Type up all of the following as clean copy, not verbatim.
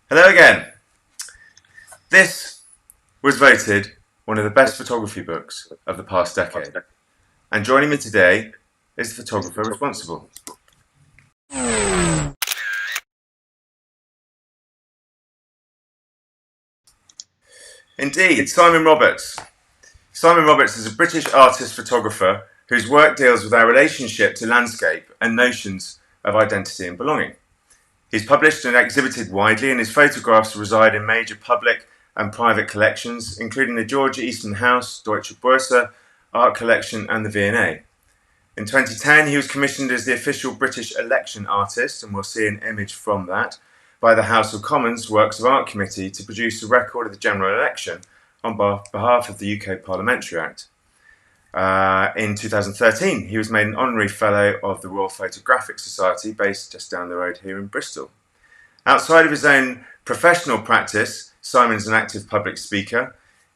Hello again. This was voted one of the best photography books of the past decade. And joining me today is the photographer responsible. Indeed, Simon Roberts. Simon Roberts is a British artist photographer whose work deals with our relationship to landscape and notions of identity and belonging. He's published and exhibited widely, and his photographs reside in major public and private collections, including the George Eastman House, Deutsche Börse Art Collection, and the V&A. In 2010, he was commissioned as the official British election artist, and we'll see an image from that, by the House of Commons Works of Art Committee to produce a record of the general election on behalf of the UK Parliamentary Act. In 2013, he was made an Honorary Fellow of the Royal Photographic Society, based just down the road here in Bristol. Outside of his own professional practice, Simon's an active public speaker.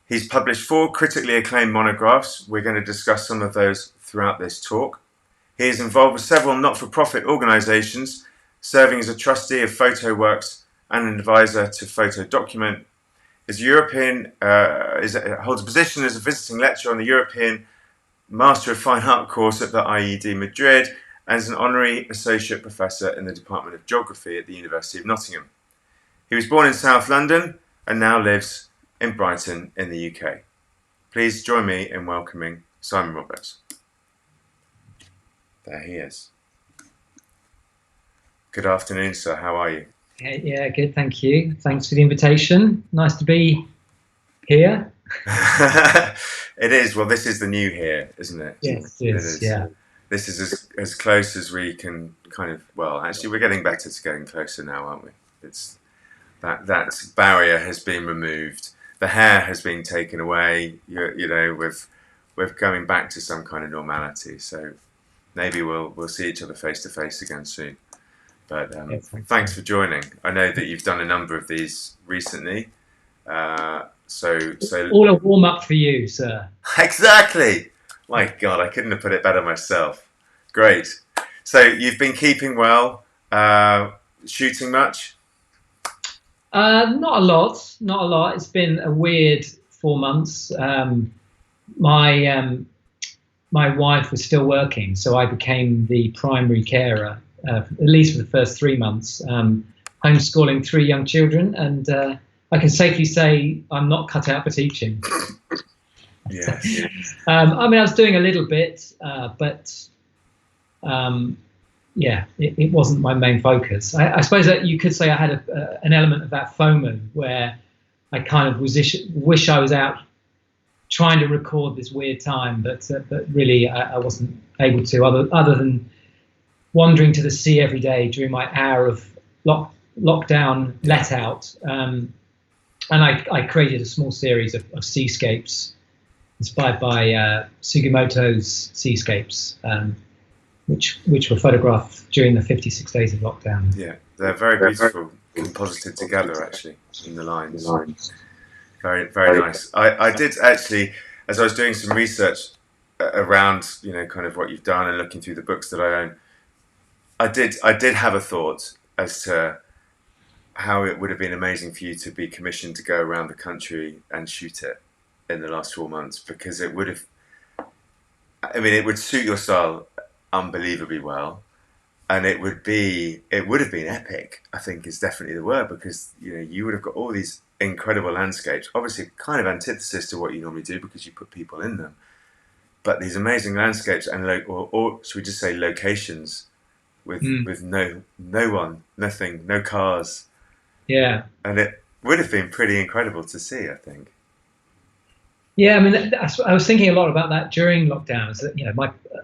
He's published 4 critically acclaimed monographs. We're going to discuss some of those throughout this talk. He is involved with several not-for-profit organisations, serving as a trustee of Photo Works and an advisor to Photo Document. Holds a position as a visiting lecturer on the European Master of Fine Art course at the IED Madrid, and is an honorary associate professor in the Department of Geography at the University of Nottingham. He was born in South London and now lives in Brighton in the UK. Please join me in welcoming Simon Roberts. There he is. Good afternoon, sir. How are you? Yeah, good. Thank you. Thanks for the invitation. Nice to be here. It is. Well, this is the new here, isn't it? Yes, it is. Yeah. This is as close as we can kind of. Well, actually, we're getting better to getting closer now, aren't we? It's that barrier has been removed. The hair has been taken away. You know, we're going back to some kind of normality. So maybe we'll see each other face to face again soon. But thanks for joining. I know that you've done a number of these recently. So all a warm up for you, sir. Exactly. My God, I couldn't have put it better myself. Great. So you've been keeping well. Shooting much? Not a lot. It's been a weird 4 months. My wife was still working, so I became the primary carer, at least for the first 3 months, homeschooling 3 young children, and I can safely say I'm not cut out for teaching. Yes. I mean, I was doing a little bit, but yeah, it wasn't my main focus. I suppose that you could say I had an element of that FOMO, where I kind of wish I was out trying to record this weird time, but really I wasn't able to, other than wandering to the sea every day during my hour of lockdown let out. And I created a small series of seascapes inspired by Sugimoto's seascapes, which were photographed during the 56 days of lockdown. Yeah, they're very beautiful, composited together actually in the lines. Very, very nice. I did actually, as I was doing some research around, kind of what you've done and looking through the books that I own, I did have a thought as to how it would have been amazing for you to be commissioned to go around the country and shoot it in the last 4 months, because it would suit your style unbelievably well, and it would have been epic, I think is definitely the word, because you would have got all these incredible landscapes, obviously kind of antithesis to what you normally do because you put people in them, but these amazing landscapes and or should we just say locations with no one, nothing, no cars. Yeah, and it would have been pretty incredible to see, I think. Yeah, I mean, I was thinking a lot about that during lockdown. So,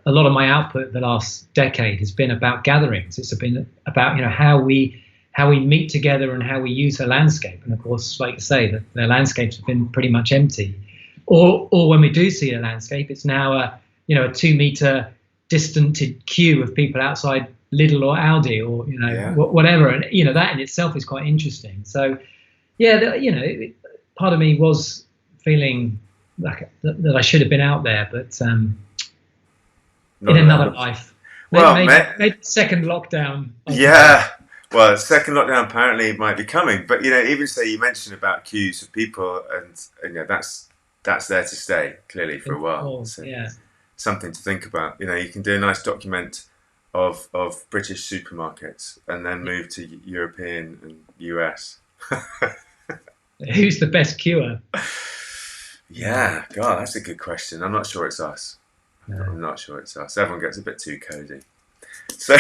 a lot of my output the last decade has been about gatherings. It's been about how we meet together and how we use the landscape. And of course, like you say, the landscapes have been pretty much empty. Or when we do see a landscape, it's now a 2 meter distanted queue of people outside Lidl or Aldi or whatever, and that in itself is quite interesting. So yeah, part of me was feeling like that I should have been out there, but in another life. Well, maybe second lockdown. Yeah, Well, second lockdown apparently might be coming, but even say you mentioned about queues of people, and that's there to stay clearly for a while. Oh, So yeah. something to think about. You can do a nice document of British supermarkets and then move to European and US. Who's the best queuer? Yeah, God, that's a good question. I'm not sure it's us. No. I'm not sure it's us. Everyone gets a bit too cozy. So,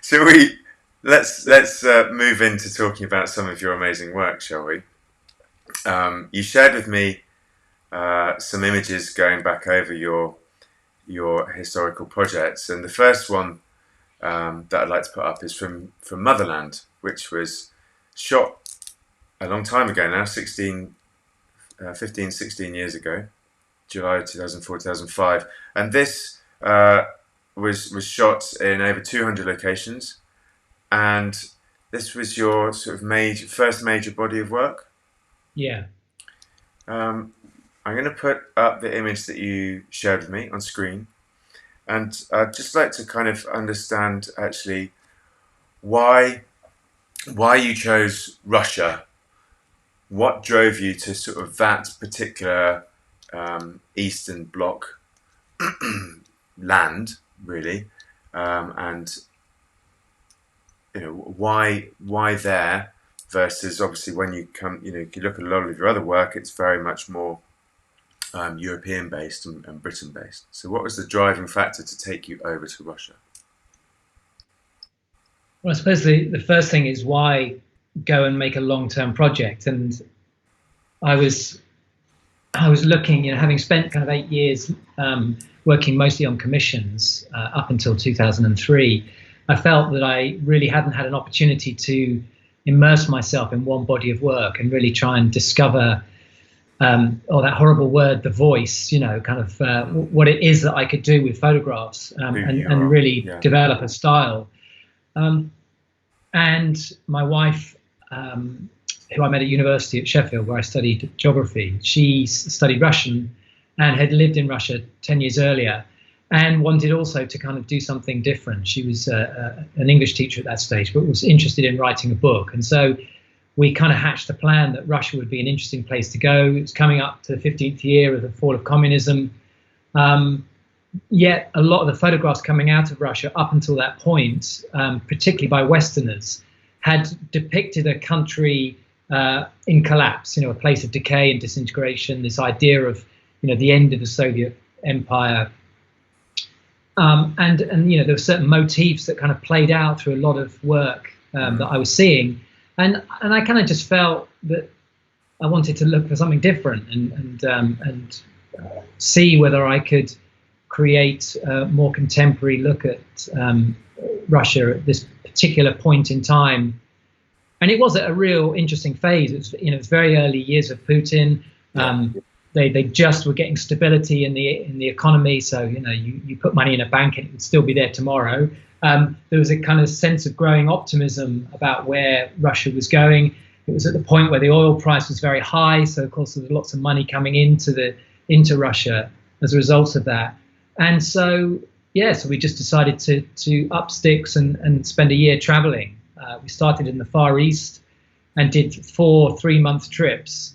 shall we? Let's move into talking about some of your amazing work, shall we? You shared with me some images going back over your historical projects, and the first one that I'd like to put up is from Motherland, which was shot a long time ago now, 15, 16 years ago, July 2004, 2005. And this was shot in over 200 locations. And this was your sort of first major body of work? Yeah. I'm going to put up the image that you shared with me on screen. And I'd just like to kind of understand actually why you chose Russia. What drove you to sort of that particular Eastern Bloc land, really, and why there versus obviously when you come, if you look at a lot of your other work, it's very much more European based and Britain based. So, what was the driving factor to take you over to Russia? Well, I suppose the first thing is why go and make a long-term project. And I was looking, having spent kind of 8 years working mostly on commissions up until 2003, I felt that I really hadn't had an opportunity to immerse myself in one body of work and really try and discover, that horrible word, the voice, kind of what it is that I could do with photographs and really develop a style. And my wife, who I met at university at Sheffield, where I studied geography, she studied Russian and had lived in Russia 10 years earlier and wanted also to kind of do something different. She was an English teacher at that stage, but was interested in writing a book. And so we kind of hatched a plan that Russia would be an interesting place to go. It's coming up to the 15th year of the fall of communism. Yet a lot of the photographs coming out of Russia up until that point, particularly by Westerners, had depicted a country in collapse, a place of decay and disintegration, this idea of, the end of the Soviet empire. And there were certain motifs that kind of played out through a lot of work that I was seeing. And I kind of just felt that I wanted to look for something different and see whether I could create a more contemporary look at Russia at this particular point in time. And it was at a real interesting phase. It was, it was very early years of Putin. They just were getting stability in the economy. So, you put money in a bank and it would still be there tomorrow. There was a kind of sense of growing optimism about where Russia was going. It was at the point where the oil price was very high. So, of course, there was lots of money coming into Russia as a result of that. And so, so we just decided to up sticks and spend a year traveling. We started in the Far East and did 4 3-month trips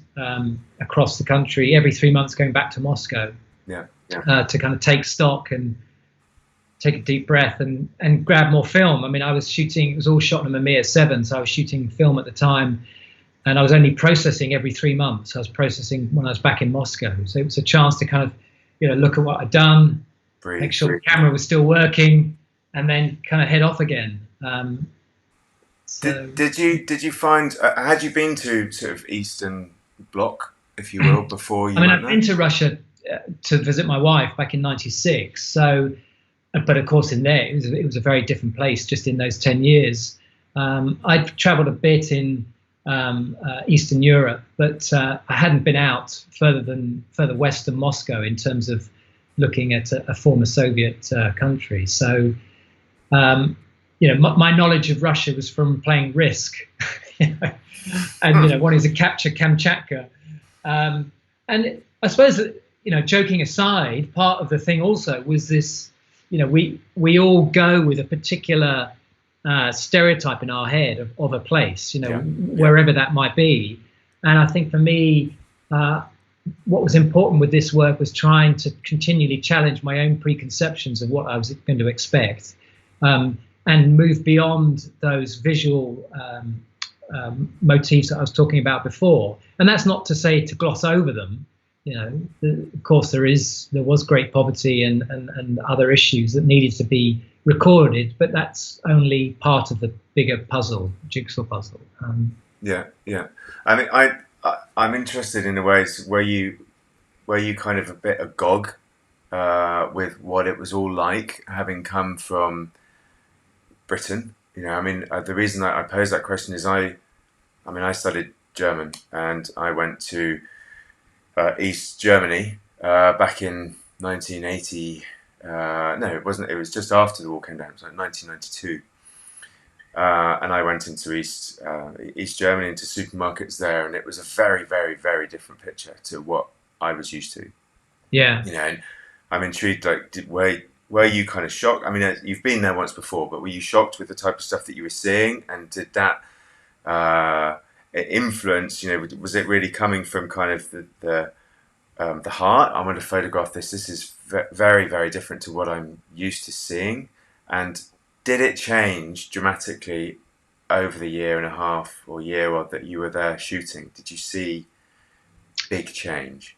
across the country, every 3 months going back to Moscow to kind of take stock and take a deep breath and grab more film. I mean, I was shooting, it was all shot on a Mamiya 7, so I was shooting film at the time, and I was only processing every 3 months. I was processing when I was back in Moscow. So it was a chance to kind of, look at what I'd done, make sure the camera was still working, and then kind of head off again. Did you find, had you been to sort of Eastern Bloc, if you will, before you went I've been to Russia to visit my wife back in '96. So, but of course in there, it was a very different place just in those 10 years. I'd traveled a bit in Eastern Europe, but I hadn't been out further west than Moscow in terms of looking at a former Soviet country. So, my knowledge of Russia was from playing Risk, and wanting to capture Kamchatka. And I suppose that, joking aside, part of the thing also was this, we all go with a particular stereotype in our head of a place, Yeah. wherever that might be. And I think for me, what was important with this work was trying to continually challenge my own preconceptions of what I was going to expect, and move beyond those visual motifs that I was talking about before. And that's not to say to gloss over them. Of course, there was great poverty and other issues that needed to be recorded, but that's only part of the bigger jigsaw puzzle. Yeah. I mean, I'm interested in the ways where you kind of a bit agog with what it was all like having come from Britain. I mean, the reason I pose that question is I studied German, and I went to East Germany back in 1980. No, it wasn't. It was just after the wall came down. It was like 1992. And I went into East Germany, into supermarkets there, and it was a very, very, very different picture to what I was used to. Yeah. And I'm intrigued. Like, were you kind of shocked? I mean, you've been there once before, but were you shocked with the type of stuff that you were seeing? And did that influence? Was it really coming from kind of the heart? I want to photograph this. This is very, very different to what I'm used to seeing. And did it change dramatically over the year and a half or year that you were there shooting? Did you see big change?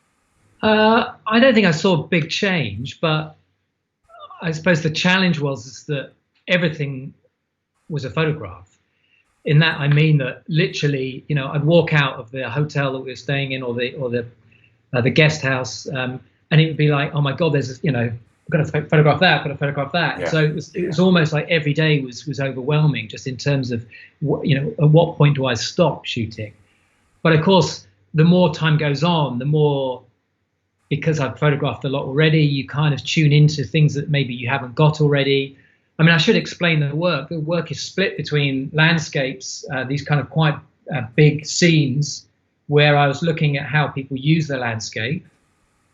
I don't think I saw big change, but I suppose the challenge was that everything was a photograph. In that, I mean that literally, I'd walk out of the hotel that we were staying in, or the guest house, and it would be like, oh my God, there's I've got to photograph that, I've got to photograph that. Yeah. So it was almost like every day was overwhelming, just in terms of at what point do I stop shooting? But of course, the more time goes on, the more, because I've photographed a lot already, you kind of tune into things that maybe you haven't got already. I mean, I should explain the work. The work is split between landscapes, these kind of quite big scenes where I was looking at how people use the landscape.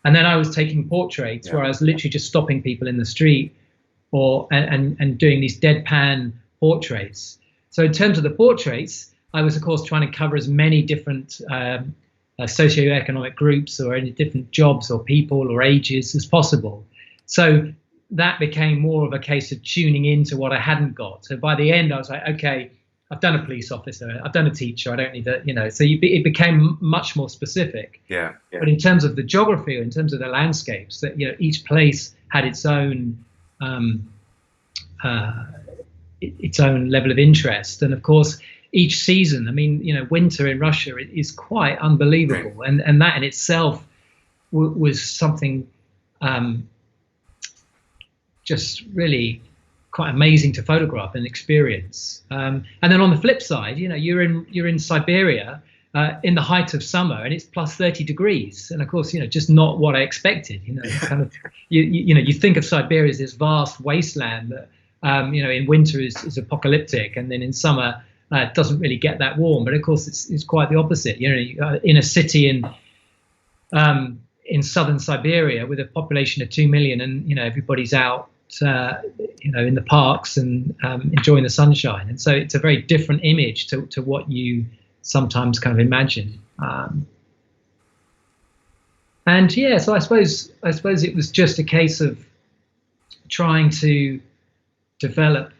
And then I was taking portraits where I was literally just stopping people in the street and doing these deadpan portraits. So in terms of the portraits, I was, of course, trying to cover as many different socioeconomic groups or any different jobs or people or ages as possible. So that became more of a case of tuning into what I hadn't got. So by the end, I was like, okay, I've done a police officer, I've done a teacher, I don't need to, so it became much more specific. Yeah. But in terms of the geography, or in terms of the landscapes, that each place had its own level of interest. And of course, each season, I mean, winter in Russia is quite unbelievable. Right. And that in itself was something just really quite amazing to photograph and experience. And then on the flip side, you're in Siberia in the height of summer, and it's plus 30 degrees. And of course, just not what I expected. Kind of, you think of Siberia as this vast wasteland that, in winter is apocalyptic, and then in summer it doesn't really get that warm. But of course, it's quite the opposite. In a city in southern Siberia with a population of 2 million, and everybody's out in the parks and enjoying the sunshine, and so it's a very different image to what you sometimes kind of imagine. So I suppose it was just a case of trying to develop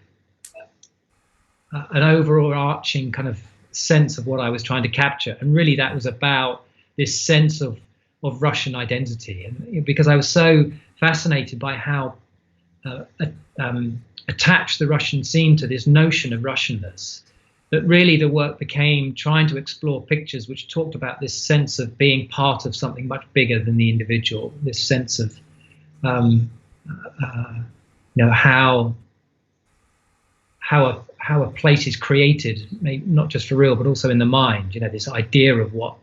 an overarching kind of sense of what I was trying to capture, and really that was about this sense of Russian identity, and because I was so fascinated by how attached the Russian seemed to this notion of Russianness, that really the work became trying to explore pictures which talked about this sense of being part of something much bigger than the individual, this sense of how a place is created, maybe not just for real, but also in the mind. This idea of what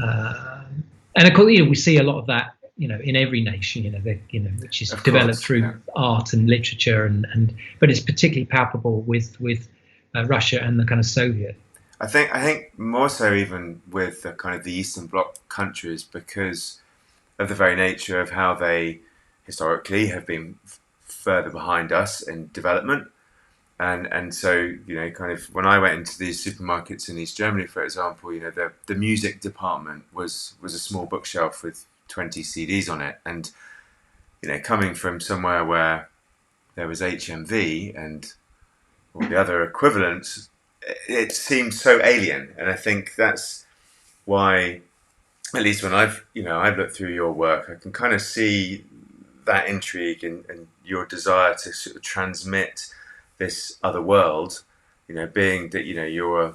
and of course, we see a lot of that, in every nation, which is developed through art and literature, but it's particularly palpable with Russia and the kind of Soviet. I think more so even with the kind of the Eastern Bloc countries, because of the very nature of how they historically have been further behind us in development. And so, you know, kind of when I went into these supermarkets in East Germany, for example, you know, the music department was a small bookshelf with 20 CDs on it. And, you know, coming from somewhere where there was HMV and all the other equivalents, it seemed so alien. And I think that's why, at least when I've looked through your work, I can kind of see that intrigue and your desire to sort of transmit this other world, you know, being that, you know, you're a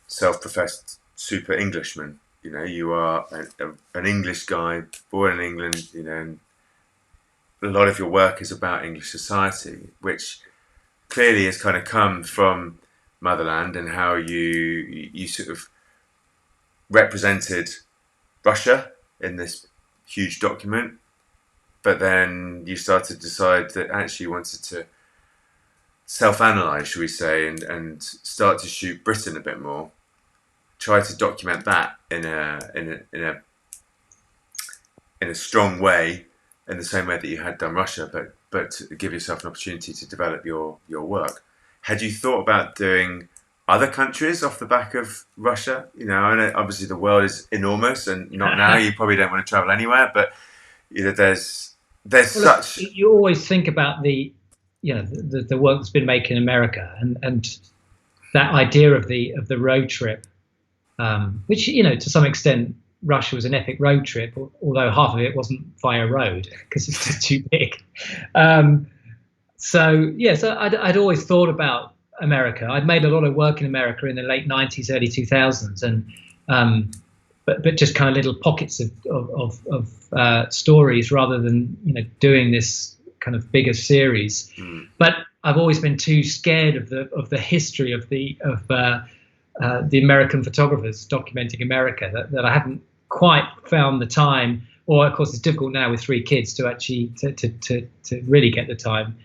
self-professed super Englishman, you know, you are an English guy born in England, you know, and a lot of your work is about English society, which clearly has kind of come from Motherland and how you sort of represented Russia in this huge document, but then you started to decide that actually you wanted to self-analyze, shall we say, and start to shoot Britain a bit more. Try to document that in a strong way, in the same way that you had done Russia, but to give yourself an opportunity to develop your work. Had you thought about doing other countries off the back of Russia? You know, I know obviously the world is enormous, and not now. You probably don't want to travel anywhere, but you know, there's well, such. You always think about the work that's been made in America, and that idea of the road trip, which, you know, to some extent Russia was an epic road trip, although half of it wasn't via road because it's just too big. So I'd always thought about America. I'd made a lot of work in America in the late 90s, early 2000s, and but just kind of little pockets of stories rather than, you know, doing this kind of bigger series. But I've always been too scared of the history of the American photographers documenting America that I haven't quite found the time, or of course it's difficult now with 3 kids to actually to really get the time.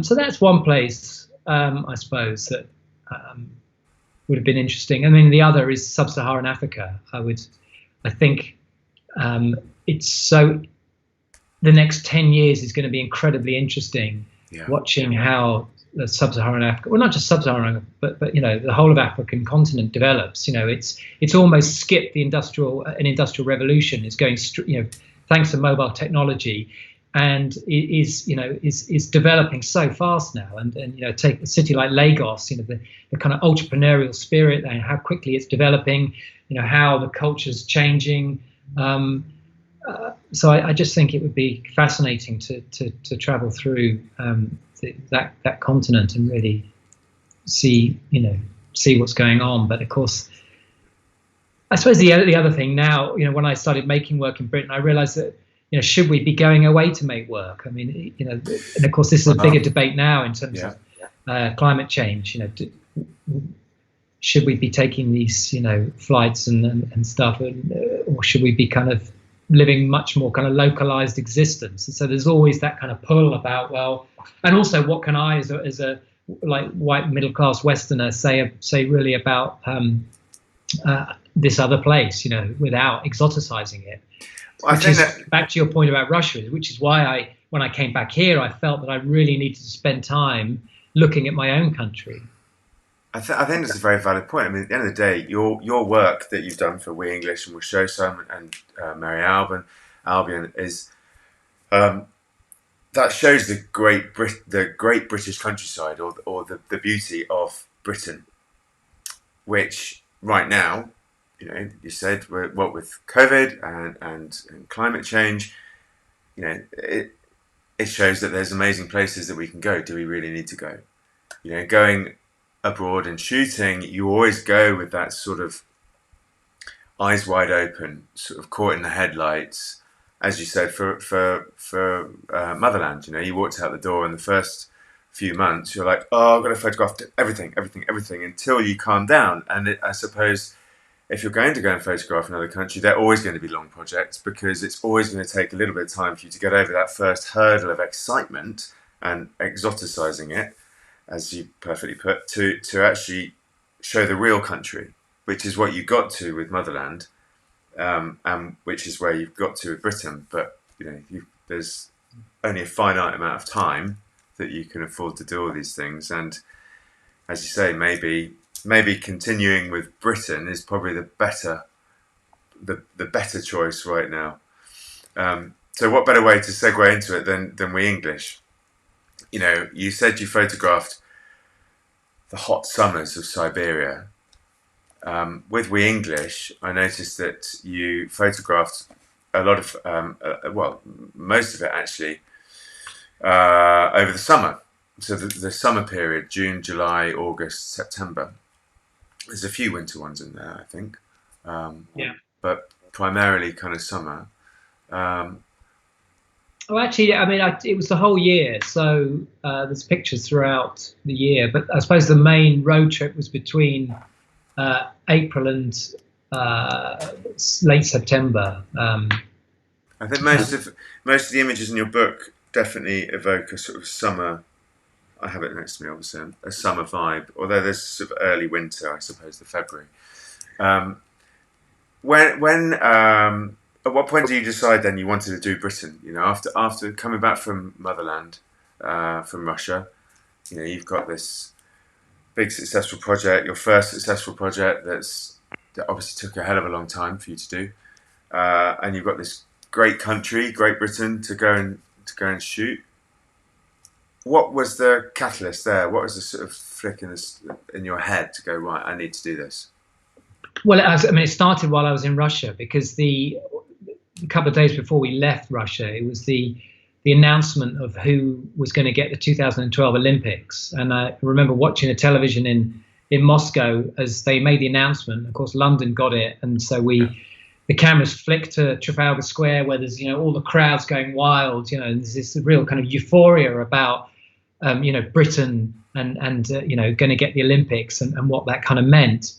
So that's one place, I suppose, that would have been interesting. I mean, the other is sub-Saharan Africa. I think it's so. The next 10 years is going to be incredibly interesting. Yeah. Watching how the sub-Saharan Africa, well, not just sub-Saharan, but you know, the whole of African continent develops. You know, it's almost skipped an industrial revolution. It's going, you know, thanks to mobile technology, and is developing so fast now. And you know, take a city like Lagos, you know, the kind of entrepreneurial spirit and how quickly it's developing. You know, how the culture's changing. So I just think it would be fascinating to travel through that continent and really see what's going on. But of course, I suppose the other thing now, you know, when I started making work in Britain, I realised that, you know, should we be going away to make work? I mean, you know, and of course this is a bigger debate now in terms of climate change. You know, should we be taking these, you know, flights and stuff, or should we be kind of living much more kind of localized existence? And so there's always that kind of pull about, well, and also what can I as a like white middle class Westerner say really about this other place, you know, without exoticizing it. Well, I think that, back to your point about Russia, which is why when I came back here, I felt that I really needed to spend time looking at my own country. I think that's a very valid point. I mean, at the end of the day, your work that you've done for We English and we'll show some, and Merrie Albion is that shows the great British countryside, or the beauty of Britain, which right now, you know, you said what with COVID and climate change, you know, it shows that there's amazing places that we can go. Do we really need to go? You know, going abroad and shooting, you always go with that sort of eyes wide open, sort of caught in the headlights, as you said for Motherland. You know, you walked out the door in the first few months, you're like, oh, I've got to photograph everything until you calm down. And I suppose if you're going to go and photograph another country, they're always going to be long projects, because it's always going to take a little bit of time for you to get over that first hurdle of excitement and exoticizing it, as you perfectly put, to actually show the real country, which is what you got to with Motherland, and which is where you've got to with Britain. But you know, there's only a finite amount of time that you can afford to do all these things. And as you say, maybe continuing with Britain is probably the better choice right now. So what better way to segue into it than we English? You know, you said you photographed the hot summers of Siberia. With We English, I noticed that you photographed a lot of, most of it actually, over the summer. So the summer period, June, July, August, September. There's a few winter ones in there, I think. But primarily kind of summer. Oh, actually, I mean, it was the whole year. So there's pictures throughout the year. But I suppose the main road trip was between April and late September. I think most of the images in your book definitely evoke a sort of summer. I have it next to me, obviously, a summer vibe. Although there's sort of early winter, I suppose, the February. At what point do you decide then you wanted to do Britain? You know, after coming back from Motherland, from Russia, you know, you've got this big successful project, your first successful project that obviously took a hell of a long time for you to do, and you've got this great country, Great Britain, to go and shoot. What was the catalyst there? What was the sort of flick in your head to go, right, I need to do this? Well, it started while I was in Russia, because a couple of days before we left Russia, it was the announcement of who was going to get the 2012 Olympics. And I remember watching the television in Moscow as they made the announcement. Of course, London got it. And so the cameras flicked to Trafalgar Square, where there's, you know, all the crowds going wild, you know, and there's this real kind of euphoria about, you know, Britain and you know, going to get the Olympics and what that kind of meant.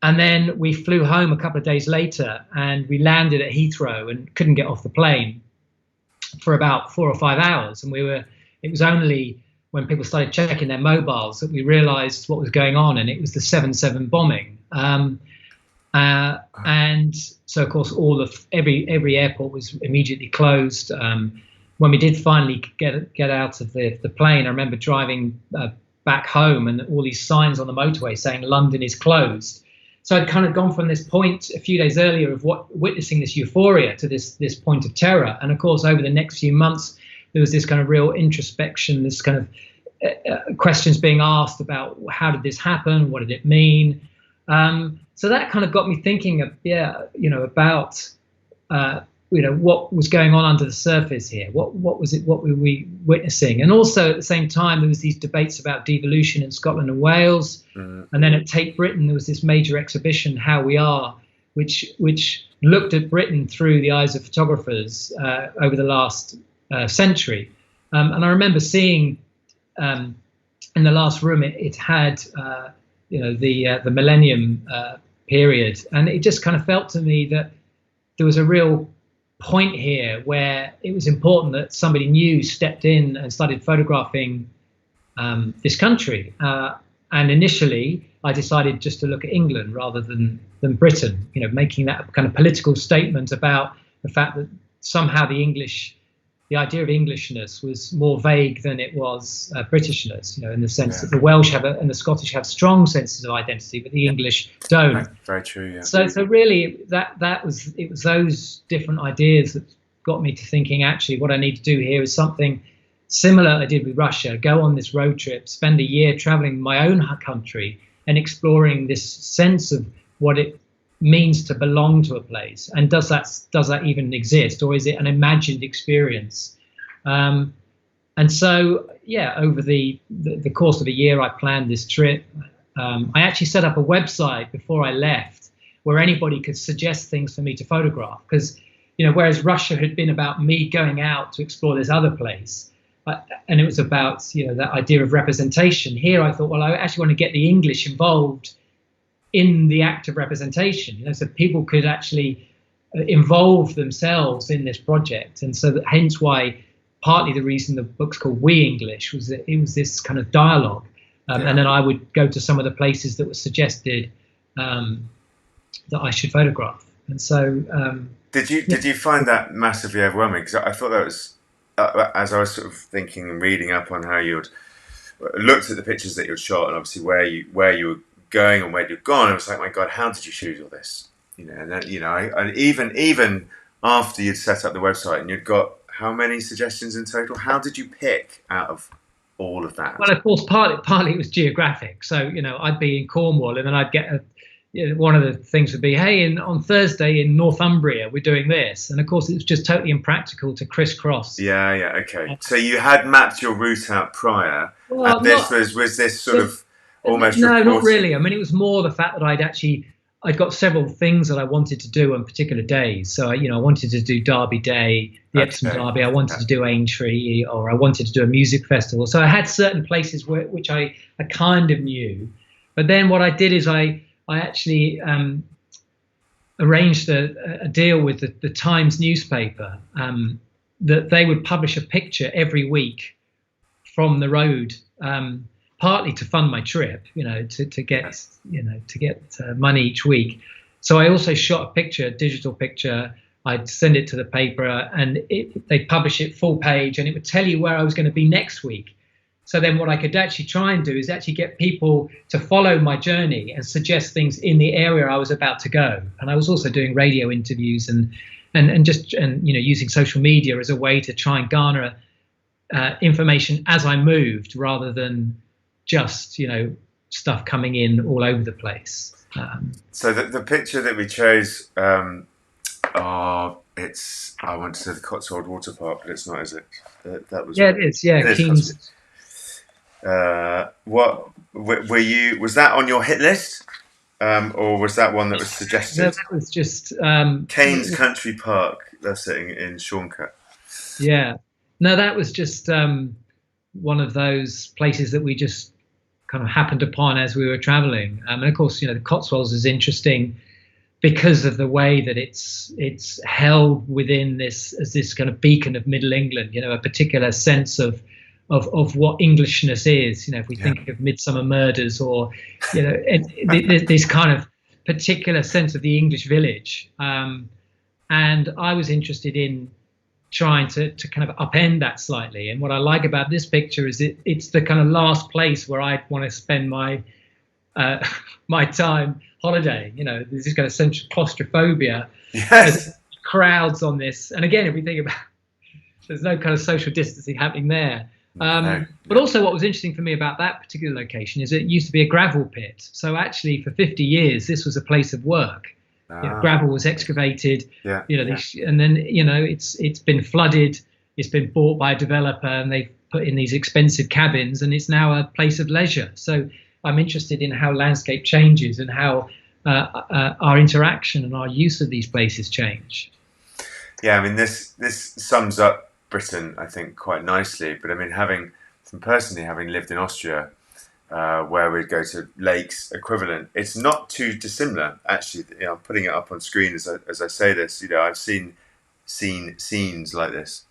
And then we flew home a couple of days later, and we landed at Heathrow and couldn't get off the plane for about 4 or 5 hours. And it was only when people started checking their mobiles that we realized what was going on, and it was the 7/7 bombing. And so, of course, every airport was immediately closed. When we did finally get out of the plane, I remember driving back home, and all these signs on the motorway saying London is closed. So I'd kind of gone from this point a few days earlier of witnessing this euphoria to this point of terror. And of course, over the next few months, there was this kind of real introspection, this kind of questions being asked about how did this happen? What did it mean? So that kind of got me thinking of, about, what was going on under the surface here? What were we witnessing? And also at the same time, there was these debates about devolution in Scotland and Wales. And then at Take Britain, there was this major exhibition, How We Are, which looked at Britain through the eyes of photographers over the last century. And I remember seeing in the last room, it had, the Millennium period. And it just kind of felt to me that there was a real point here where it was important that somebody new stepped in and started photographing this country. And initially, I decided just to look at England rather than Britain, making that kind of political statement about the fact that somehow the idea of Englishness was more vague than it was Britishness, in the sense that the Welsh and the Scottish have strong senses of identity, but the English don't. Very true, yeah. So really, it was those different ideas that got me to thinking, actually, what I need to do here is something similar I did with Russia, go on this road trip, spend a year traveling my own country and exploring this sense of what it means to belong to a place, and does that even exist, or is it an imagined experience? And so, over the course of a year, I planned this trip. I actually set up a website before I left where anybody could suggest things for me to photograph, because whereas Russia had been about me going out to explore this other place, and it was about that idea of representation. Here I thought, well, I actually want to get the English involved in the act of representation, so people could actually involve themselves in this project. And so hence why partly the reason the book's called We English was that it was this kind of dialogue. And then I would go to some of the places that were suggested that I should photograph. And so did you find that massively overwhelming? Because I thought that was as I was sort of thinking and reading up on how you'd looked at the pictures that you'd shot, and obviously where you were going and where you'd gone, I was like, my God, how did you shoot all this? And then, and even after you'd set up the website and you'd got how many suggestions in total, how did you pick out of all of that? Well, of course, partly it was geographic. So, I'd be in Cornwall, and then I'd get one of the things would be, hey, on Thursday in Northumbria, we're doing this. And of course, it was just totally impractical to crisscross. Yeah, okay. So you had mapped your route out prior. Well, and was this sort of almost No, reported? Not really. I mean, it was more the fact that I'd got several things that I wanted to do on particular days. So, I wanted to do Derby Day, the Epsom Derby. I wanted to do Aintree, or I wanted to do a music festival. So I had certain places which I kind of knew. But then what I did is I actually arranged a deal with the Times newspaper that they would publish a picture every week from the road, partly to fund my trip, to get money each week. So I also shot a digital picture. I'd send it to the paper, and they'd publish it full page, and it would tell you where I was going to be next week. So then what I could actually try and do is actually get people to follow my journey and suggest things in the area I was about to go. And I was also doing radio interviews and using social media as a way to try and garner information as I moved, rather than just, stuff coming in all over the place. So the picture that we chose, I want to say the Cotswold Water Park, but it's not, is it? That was. Yeah, it is. Yeah, Keynes. What were you? Was that on your hit list, or was that one that was suggested? No, that was just Keynes Country Park. They're sitting in Shorncliffe. Yeah, no, that was just one of those places that we just kind of happened upon as we were traveling. And of course, the Cotswolds is interesting because of the way that it's held within this kind of beacon of Middle England. A particular sense of what Englishness is. If we think of Midsummer Murders, or this kind of particular sense of the English village. And I was interested in trying to kind of upend that slightly. And what I like about this picture is it's the kind of last place where I want to spend my time holiday. There's this kind of sense of claustrophobia. Yes. There's crowds on this, and again, if we think about, there's no kind of social distancing happening there. But also what was interesting for me about that particular location is it used to be a gravel pit. So actually for 50 years, this was a place of work. Gravel was excavated, and then, it's been flooded. It's been bought by a developer, and they've put in these expensive cabins, and it's now a place of leisure. So I'm interested in how landscape changes and how our interaction and our use of these places change. Yeah, I mean, this sums up Britain, I think, quite nicely. But I mean, having lived in Austria, where we'd go to lakes equivalent, it's not too dissimilar, actually. I'm putting it up on screen as I say this. I've seen scenes like this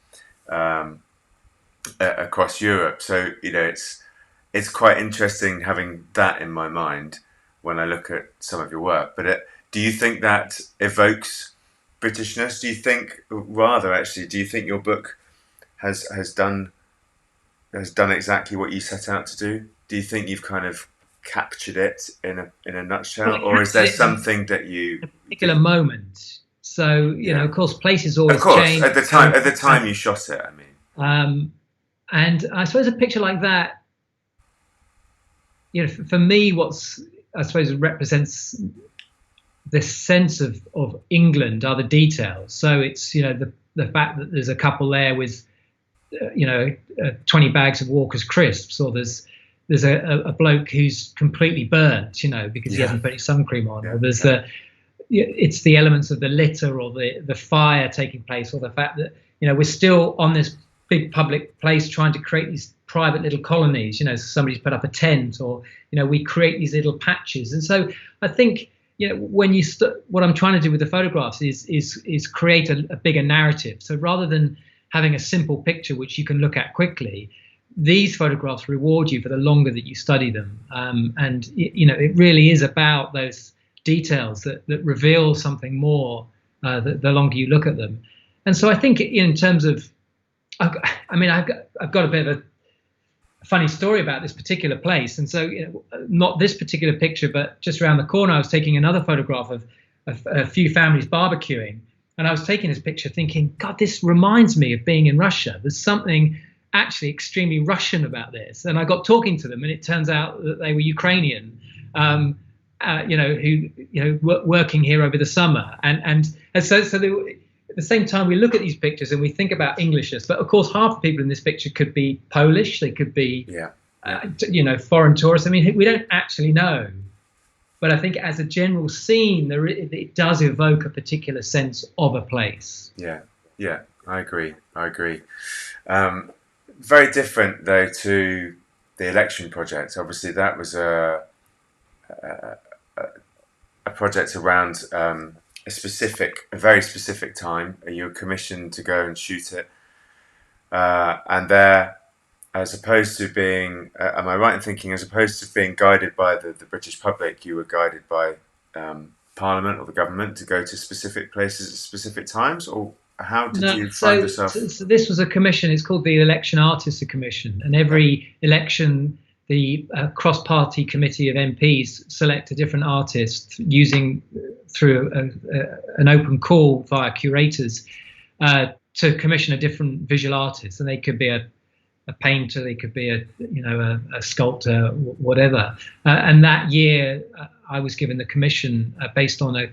across Europe. So it's quite interesting having that in my mind when I look at some of your work. But do you think that evokes Britishness? Do you think your book has done exactly what you set out to do? Do you think you've kind of captured it in a nutshell, or is there something that you a particular moment? So of course, places always change. At the time you shot it, I mean. And I suppose a picture like that, for me, I suppose it represents this sense of England are the details. So it's the fact that there's a couple there with 20 bags of Walker's crisps, or there's a bloke who's completely burnt, because he hasn't put any sun cream on. Or there's it's the elements of the litter, or the fire taking place, or the fact that we're still on this big public place trying to create these private little colonies. Somebody's put up a tent, or we create these little patches. And so I think when what I'm trying to do with the photographs is create a bigger narrative. So rather than having a simple picture which you can look at quickly, these photographs reward you for the longer that you study them. And it really is about those details that reveal something more the longer you look at them. And so I think in terms of I've got a bit of a funny story about this particular place. And so, not this particular picture, but just around the corner, I was taking another photograph of a few families barbecuing. And I was taking this picture thinking, God, this reminds me of being in Russia. There's something actually extremely Russian about this. And I got talking to them, and it turns out that they were Ukrainian, working here over the summer. And so they were, at the same time, we look at these pictures and we think about Englishness, but of course, half the people in this picture could be Polish. They could be, foreign tourists. I mean, we don't actually know. But I think as a general scene, it does evoke a particular sense of a place. Yeah, I agree. Very different, though, to the election project. Obviously, that was a project around a very specific time. You were commissioned to go and shoot it. And there, as opposed to being, am I right in thinking, as opposed to being guided by the British public, you were guided by Parliament or the government to go to specific places at specific times? Or how did you find yourself? So this was a commission. It's called the Election Artists Commission. And every election, the cross-party committee of MPs select a different artist through an open call via curators to commission a different visual artist. And they could be a painter, they could be a sculptor, whatever. And that year, I was given the commission based on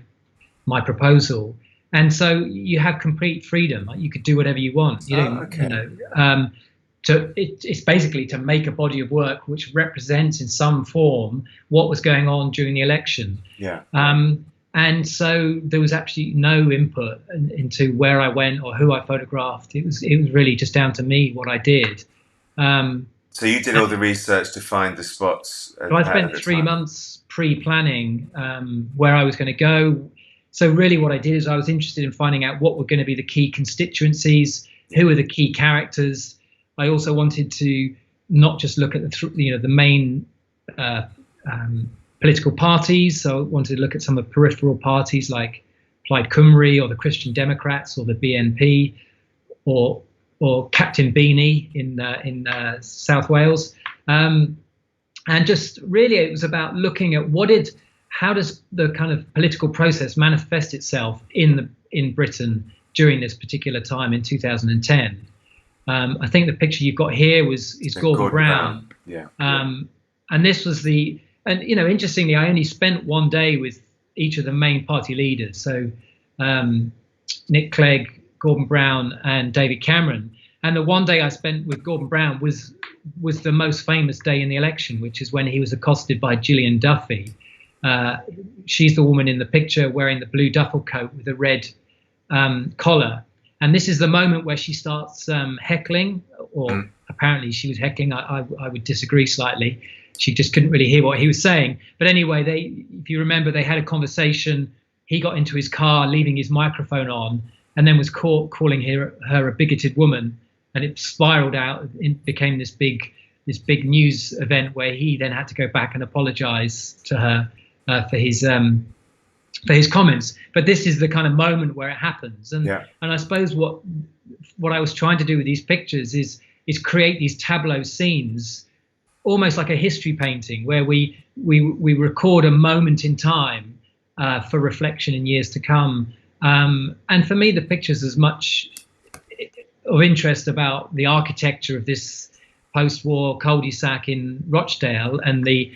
my proposal. And so you have complete freedom. Like, you could do whatever you want. It's basically to make a body of work which represents in some form what was going on during the election. Yeah. And so there was absolutely no input into where I went or who I photographed. It was really just down to me, what I did. So you did all the research to find the spots. So I spent 3 months pre-planning where I was going to go. So really what I did is I was interested in finding out what were going to be the key constituencies, who were the key characters. I also wanted to not just look at the main political parties. So I wanted to look at some of the peripheral parties like Plaid Cymru or the Christian Democrats or the BNP or Captain Beanie in South Wales. And just really it was about looking at how does the kind of political process manifest itself in Britain during this particular time in 2010. I think the picture you've got here is Gordon Brown. Yeah. And this was interestingly, I only spent one day with each of the main party leaders. So Nick Clegg, Gordon Brown and David Cameron. And the one day I spent with Gordon Brown was the most famous day in the election, which is when he was accosted by Gillian Duffy. She's the woman in the picture wearing the blue duffel coat with a red collar. And this is the moment where she starts heckling, or apparently she was heckling. I would disagree slightly. She just couldn't really hear what he was saying. But anyway, if you remember, they had a conversation. He got into his car, leaving his microphone on, and then was caught calling her a bigoted woman. And it spiraled out. It became this big news event where he then had to go back and apologize to her for his comments. But this is the kind of moment where it happens. And I suppose what I was trying to do with these pictures is create these tableau scenes, almost like a history painting, where we record a moment in time for reflection in years to come. And for me, the picture's as much of interest about the architecture of this post-war cul-de-sac in Rochdale and the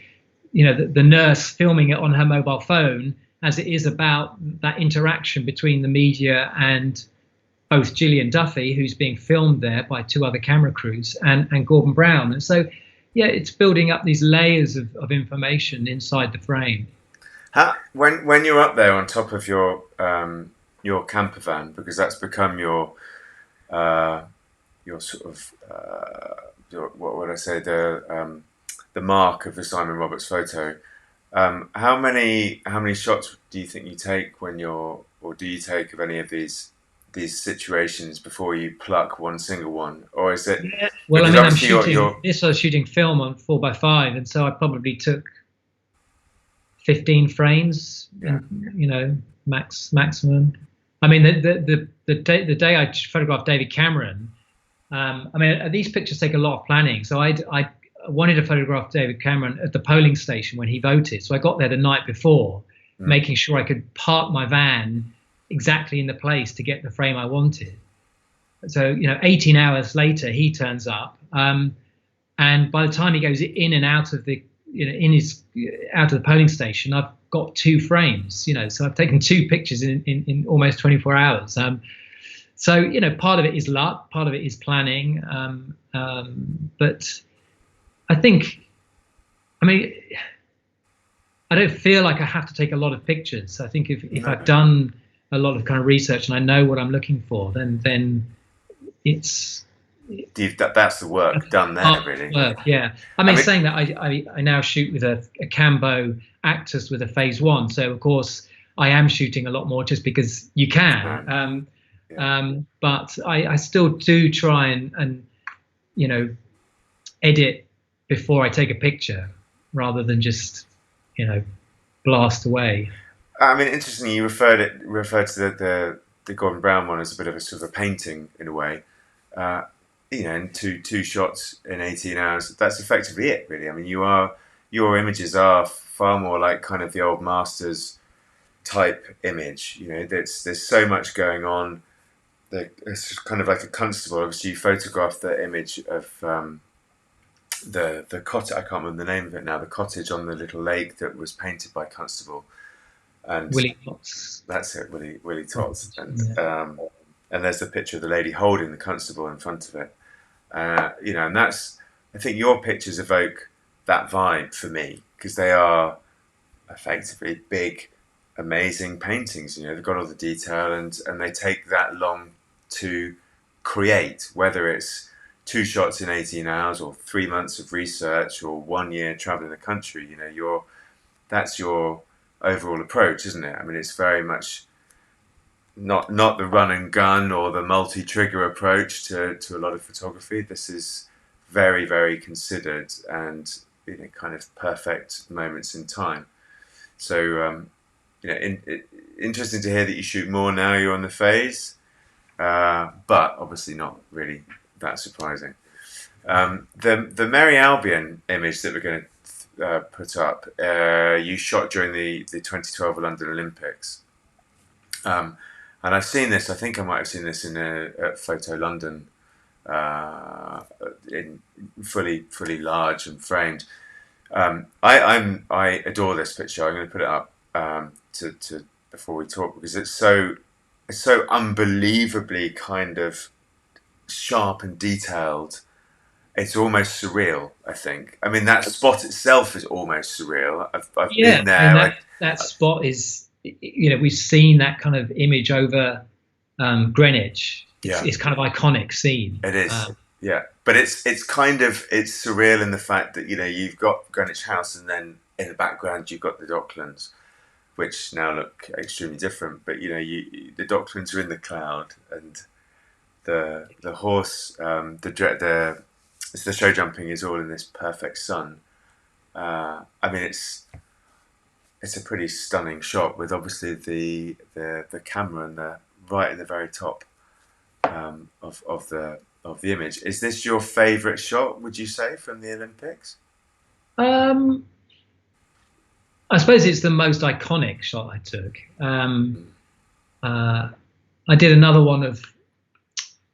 nurse filming it on her mobile phone, as it is about that interaction between the media and both Gillian Duffy, who's being filmed there by two other camera crews, and Gordon Brown. And so, it's building up these layers of information inside the frame. When you're up there on top of your camper van, because that's become your sort of what would I say, the mark of the Simon Roberts photo. How many shots do you think you take do you take of any of these situations before you pluck one single one, or is it? Yeah. Well, I mean, I'm shooting. I was shooting film on 4x5, and so I probably took 15 frames. Yeah. Maximum. I mean, the day I photographed David Cameron, I mean, these pictures take a lot of planning. So I wanted to photograph David Cameron at the polling station when he voted. So I got there the night before, making sure I could park my van exactly in the place to get the frame I wanted. So, 18 hours later, he turns up. And by the time he goes in and out of the, out of the polling station, I've got 2 frames, so I've taken 2 pictures in almost 24 hours. So, part of it is luck, part of it is planning. But I think, I don't feel like I have to take a lot of pictures. I think if I've done a lot of kind of research and I know what I'm looking for, then it's... That's the work done there, really. Work, yeah. I mean, saying that, I now shoot with a Cambo Actus with a phase 1. So, of course, I am shooting a lot more just because you can. But I still do try and edit before I take a picture rather than just, blast away. I mean, interestingly, you referred to the Gordon Brown one as a bit of a sort of a painting in a way. And two shots in 18 hours. That's effectively it, really. I mean, your images are far more like kind of the old masters type image. There's so much going on. It's kind of like a constable. Obviously, you photographed the image of the cottage. I can't remember the name of it now. The cottage on the little lake that was painted by Constable. And Willie Tots. That's it, Willie Tots. And there's the picture of the lady holding the Constable in front of it. And that's, I think your pictures evoke that vibe for me, because they are effectively big, amazing paintings. They've got all the detail and they take that long to create, whether it's 2 shots in 18 hours or 3 months of research or 1 year traveling the country. That's your overall approach, isn't it? I mean, it's very much not the run and gun or the multi-trigger approach to a lot of photography. This is very, very considered and kind of perfect moments in time. So interesting to hear that you shoot more now you're on the phase, but obviously not really that surprising. The Merrie Albion image that we're going to put up, you shot during the 2012 London Olympics. And I've seen this. I think I might have seen this in at Photo London, in fully large and framed. I adore this picture. I'm going to put it up to before we talk, because it's so unbelievably kind of sharp and detailed. It's almost surreal, I think. I mean, that spot itself is almost surreal. I've been there. And that spot is. We've seen that kind of image over Greenwich. It's kind of iconic scene. It is, but it's surreal in the fact that you've got Greenwich House and then in the background you've got the Docklands, which now look extremely different. But the Docklands are in the cloud, and the horse, the show jumping is all in this perfect sun. I mean, it's a pretty stunning shot with obviously the camera and right at the very top of the image. Is this your favourite shot, would you say, from the Olympics? I suppose it's the most iconic shot I took. I did another one of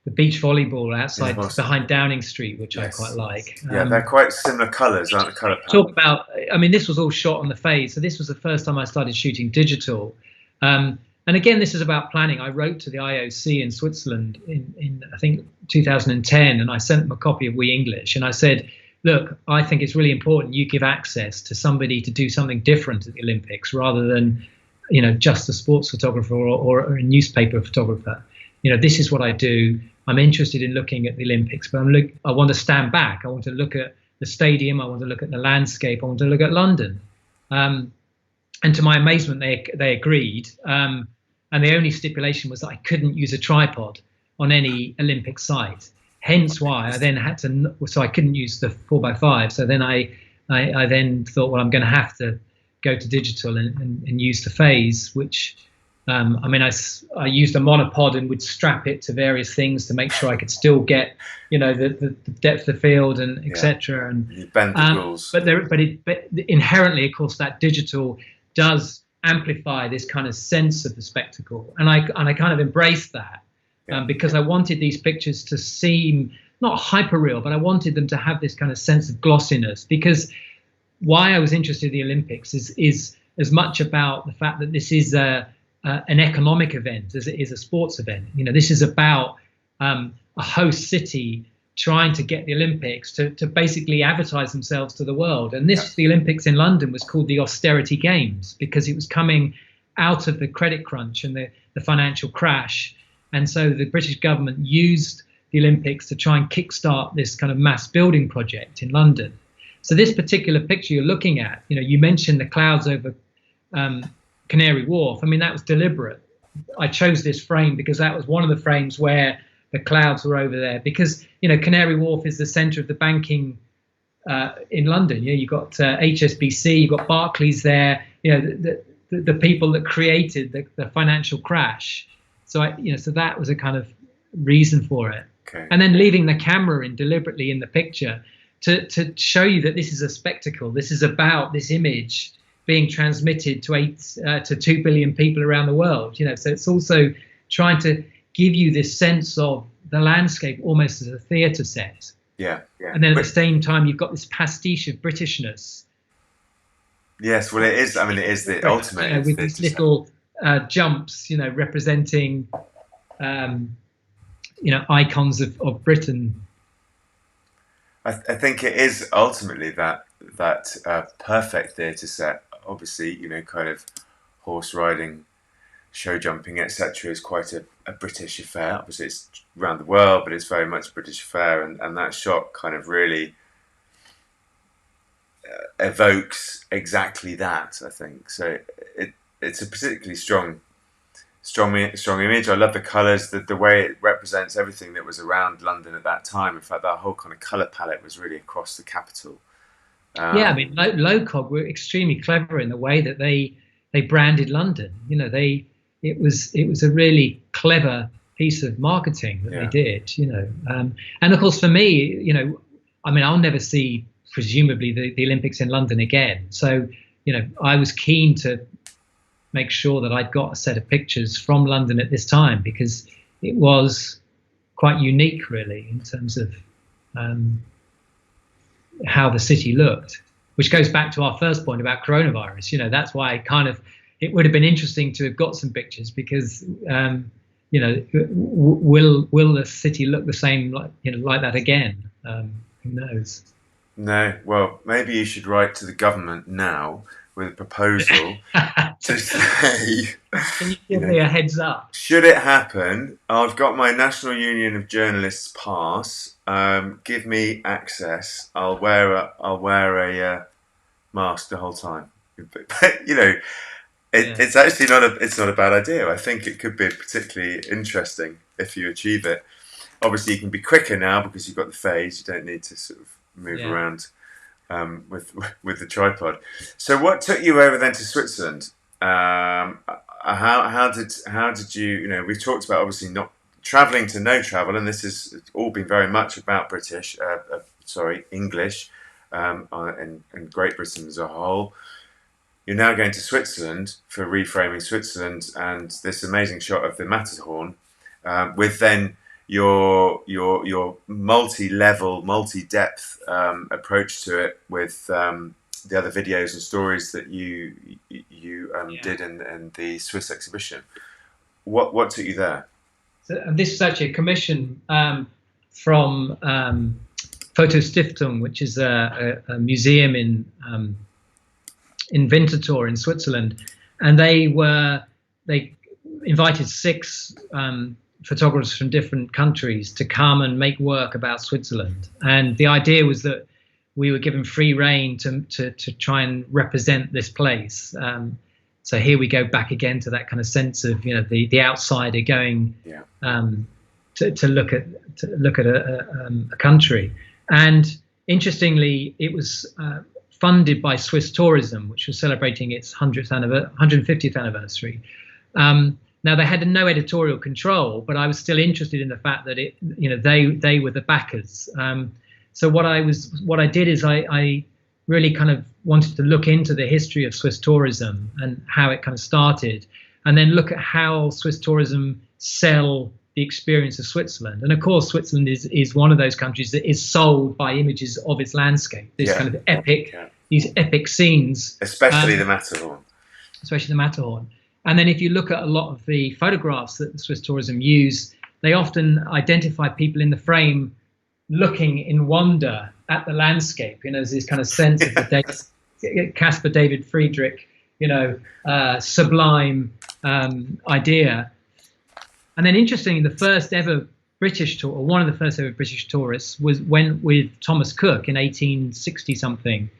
the beach volleyball outside behind Downing Street, which I quite like. They're quite similar colours, aren't the colour palette? Talk about, I mean, this was all shot on the phase, so this was the first time I started shooting digital. And again, this is about planning. I wrote to the IOC in Switzerland in I think 2010, and I sent them a copy of We English, and I said, look, I think it's really important you give access to somebody to do something different at the Olympics rather than, just a sports photographer or a newspaper photographer. This is what I do. I'm interested in looking at the Olympics, but I want to stand back. I want to look at the stadium. I want to look at the landscape. I want to look at London. And to my amazement, they agreed. And the only stipulation was that I couldn't use a tripod on any Olympic site. Hence why I then had to, so I couldn't use the 4x5. So then I then thought, well, I'm going to have to go to digital and use the phase, which I mean, I used a monopod and would strap it to various things to make sure I could still get, the depth of field and etc. And you bend the rules. But inherently, of course, that digital does amplify this kind of sense of the spectacle, and I kind of embraced that because I wanted these pictures to seem not hyper real, but I wanted them to have this kind of sense of glossiness. Because why I was interested in the Olympics is as much about the fact that this is an economic event as it is a sports event. This is about a host city trying to get the Olympics to basically advertise themselves to the world. And the Olympics in London was called the Austerity Games because it was coming out of the credit crunch and the financial crash. And so the British government used the Olympics to try and kickstart this kind of mass building project in London. So this particular picture you're looking at, you mentioned the clouds over Canary Wharf. I mean, that was deliberate. I chose this frame because that was one of the frames where the clouds were over there, because Canary Wharf is the centre of the banking in London. You've got HSBC, you've got Barclays there. The people that created the financial crash. So so that was a kind of reason for it. Okay. And then leaving the camera in deliberately in the picture to show you that this is a spectacle. This is about this image being transmitted to 2 billion people around the world. So it's also trying to give you this sense of the landscape almost as a theatre set. Yeah. And then at the same time, you've got this pastiche of Britishness. Yes, well, it is. I mean, it is the ultimate. With these little jumps, representing, icons of Britain. I think it is ultimately that perfect theatre set. Obviously, kind of horse riding, show jumping, etc. is quite a British affair. Obviously, it's around the world, but it's very much a British affair. And that shot kind of really evokes exactly that, I think. So it's a particularly strong image. I love the colours, the way it represents everything that was around London at that time. In fact, that whole kind of colour palette was really across the capital. I mean, Locog were extremely clever in the way that they branded London. It was a really clever piece of marketing that they did. And of course for me, I mean, I'll never see presumably the Olympics in London again. So I was keen to make sure that I'd got a set of pictures from London at this time, because it was quite unique, really, in terms of how the city looked, which goes back to our first point about coronavirus. That's why it would have been interesting to have got some pictures, because will the city look the same like that again? Who knows? No. Well, maybe you should write to the government now with a proposal to say, can you give me a heads up? Should it happen, I've got my National Union of Journalists pass. Give me access. I'll wear a mask the whole time. But it's actually not a bad idea. I think it could be particularly interesting if you achieve it. Obviously, you can be quicker now because you've got the phase. You don't need to sort of move around with the tripod. So, what took you over then to Switzerland? How did you? We've talked about obviously not travelling to no travel, and this has all been very much about English, and Great Britain as a whole. You're now going to Switzerland for reframing Switzerland, and this amazing shot of the Matterhorn, with then your multi-level, multi-depth approach to it, with the other videos and stories that you did in the Swiss exhibition. What took you there? So, this is actually a commission from Fotostiftung, which is a museum in Winterthur in Switzerland, and they invited 6 photographers from different countries to come and make work about Switzerland. And the idea was that we were given free rein to try and represent this place. So here we go back again to that kind of sense of the outsider going to look at a country. And interestingly, it was funded by Swiss tourism, which was celebrating its 150th anniversary. Now they had no editorial control, but I was still interested in the fact that they were the backers. So what I did is I really kind of wanted to look into the history of Swiss tourism and how it kind of started, and then look at how Swiss tourism sell the experience of Switzerland. And of course, Switzerland is one of those countries that is sold by images of its landscape, this kind of these epic scenes. Especially the Matterhorn. Especially the Matterhorn. And then if you look at a lot of the photographs that the Swiss tourism use, they often identify people in the frame looking in wonder at the landscape. There's this kind of sense of the Caspar David Friedrich, sublime idea. And then interestingly, the first ever British tour, or one of the first ever British tourists, went with Thomas Cook in 1860 something,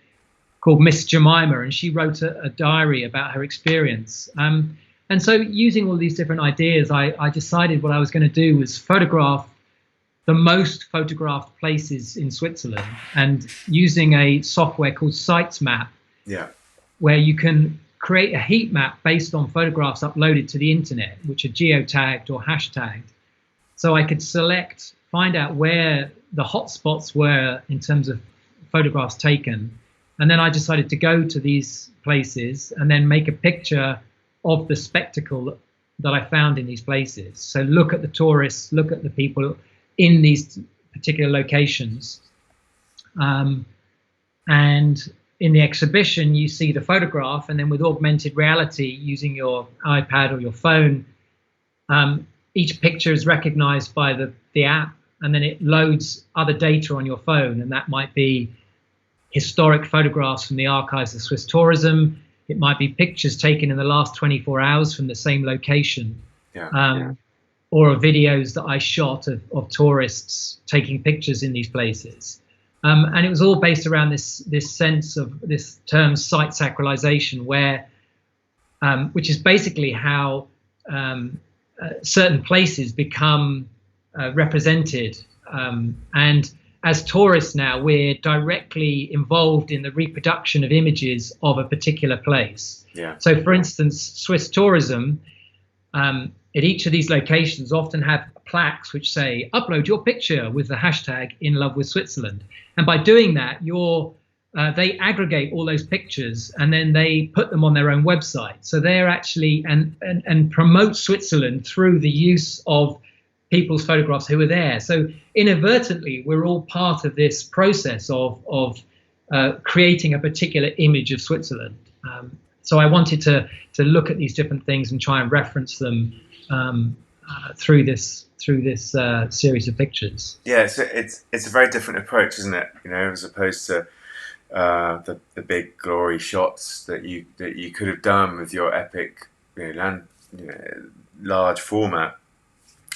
called Miss Jemima, and she wrote a diary about her experience. And so using all these different ideas, I decided what I was going to do was photograph the most photographed places in Switzerland, and using a software called Sitesmap, where you can create a heat map based on photographs uploaded to the internet, which are geotagged or hashtagged. So I could find out where the hotspots were in terms of photographs taken. And then I decided to go to these places and then make a picture of the spectacle that I found in these places. So look at the tourists, look at the people in these particular locations. And in the exhibition, you see the photograph, and then with augmented reality, using your iPad or your phone, each picture is recognized by the app, and then it loads other data on your phone, and that might be historic photographs from the archives of Swiss tourism. It might be pictures taken in the last 24 hours from the same location, or videos that I shot of tourists taking pictures in these places. And it was all based around this sense of this term site sacralization, which is basically how certain places become represented. And as tourists now, we're directly involved in the reproduction of images of a particular place. So for instance, Swiss tourism, at each of these locations often have plaques which say, upload your picture with the hashtag In Love with Switzerland. And by doing that, they aggregate all those pictures and then they put them on their own website. So they're actually and promote Switzerland through the use of people's photographs who are there. So inadvertently, we're all part of this process of creating a particular image of Switzerland. So I wanted to look at these different things and try and reference them through this series of pictures. Yeah, it's a very different approach, isn't it? As opposed to the big glory shots that you could have done with your epic, large format.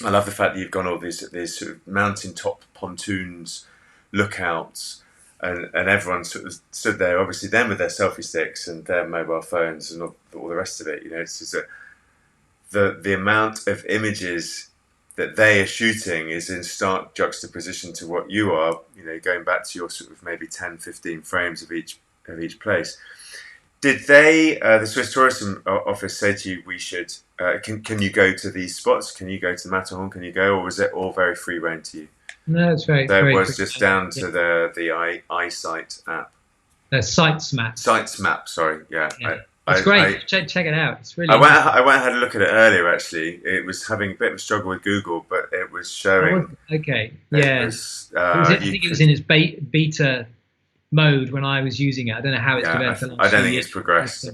I love the fact that you've gone all these sort of mountaintop pontoons, lookouts, and everyone sort of stood there, obviously then with their selfie sticks and their mobile phones and all the rest of it. It's just the amount of images that they are shooting is in stark juxtaposition to what you are, going back to your sort of maybe 10, 15 frames of each place. Did they, the Swiss Tourism Office, say to you, we should, can you go to these spots? Can you go to the Matterhorn? Can you go? Or was it all very free rein to you? No, it's very. So it was just down to the iSight app. Sitesmap. Sitesmap, sorry, yeah. It's great. Check it out. It's really. I went and had a look at it earlier. Actually, it was having a bit of a struggle with Google, but it was showing. Okay. Yeah. I think it was in its beta mode when I was using it. I don't know how it's developed. I don't think it's progressed.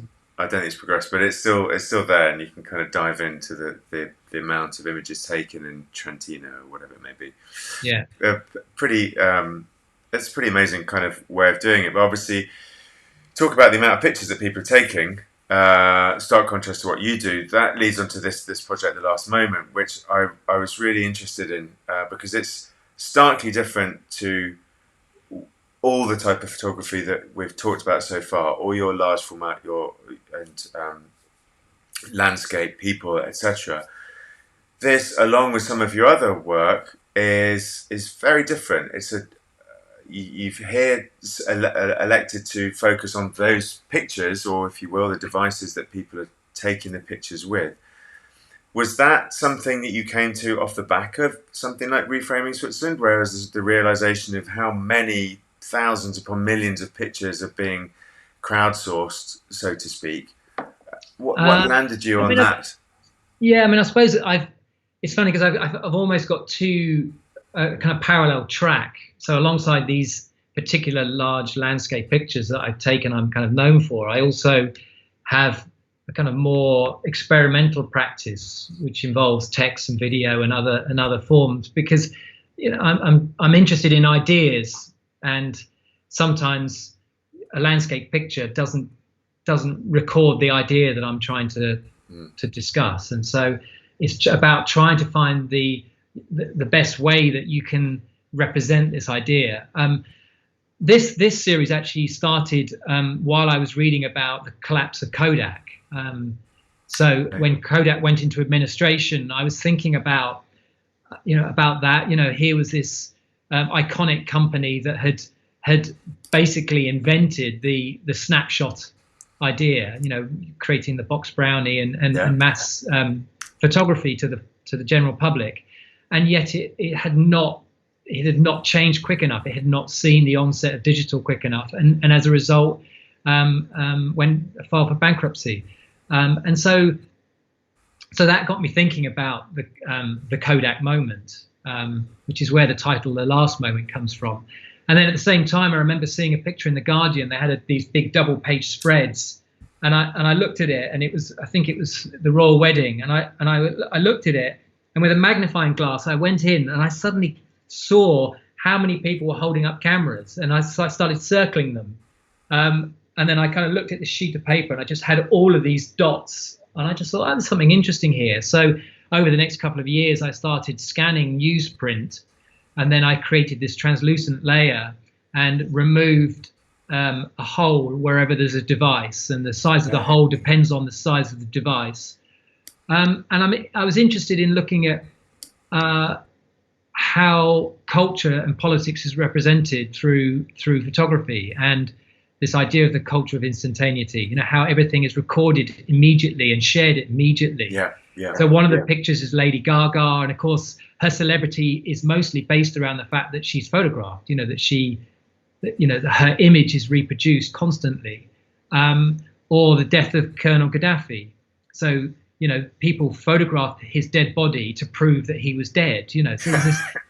But it's still there, and you can kind of dive into the amount of images taken in Trentino or whatever it may be. Yeah. It's a pretty amazing kind of way of doing it. But obviously, talk about the amount of pictures that people are taking. Stark contrast to what you do. That leads on to this project, The Last Moment, which I was really interested in because it's starkly different to all the type of photography that we've talked about so far, all your large format, and landscape, people, etc. This, along with some of your other work, is very different. You've here elected to focus on those pictures, or if you will, the devices that people are taking the pictures with. Was that something that you came to off the back of something like Reframing Switzerland, whereas the realization of how many thousands upon millions of pictures are being crowdsourced, so to speak? What landed you on that? Yeah, I mean, I suppose it's funny because I've almost got two kind of parallel track. So alongside these particular large landscape pictures that I've taken, I'm kind of known for, I also have a kind of more experimental practice, which involves text and video and other forms, because I'm interested in ideas, and sometimes a landscape picture doesn't record the idea that I'm trying to discuss, and so it's about trying to find the best way that you can represent this idea. This series actually started while I was reading about the collapse of Kodak. When Kodak went into administration, I was thinking about that. Here was this iconic company that had basically invented the snapshot idea, creating the box brownie and mass photography to the general public, and yet it had not changed quick enough. It had not seen the onset of digital quick enough, and as a result, went filed for bankruptcy. And so that got me thinking about the Kodak moment, which is where the title "The Last Moment" comes from. And then at the same time, I remember seeing a picture in the Guardian. They had these big double-page spreads, and I looked at it, and I think it was the royal wedding, and I looked at it, and with a magnifying glass, I went in, and I suddenly saw how many people were holding up cameras, and I started circling them. And then I kind of looked at the sheet of paper, and I just had all of these dots, and I just thought, there's something interesting here. So over the next couple of years, I started scanning newsprint, and then I created this translucent layer and removed a hole wherever there's a device, and the size of the hole depends on the size of the device. And I was interested in looking at how culture and politics is represented through photography, and this idea of the culture of instantaneity, how everything is recorded immediately and shared immediately. So one of the pictures is Lady Gaga, and of course her celebrity is mostly based around the fact that she's photographed, that her image is reproduced constantly, or the death of Colonel Gaddafi. So people photographed his dead body to prove that he was dead. So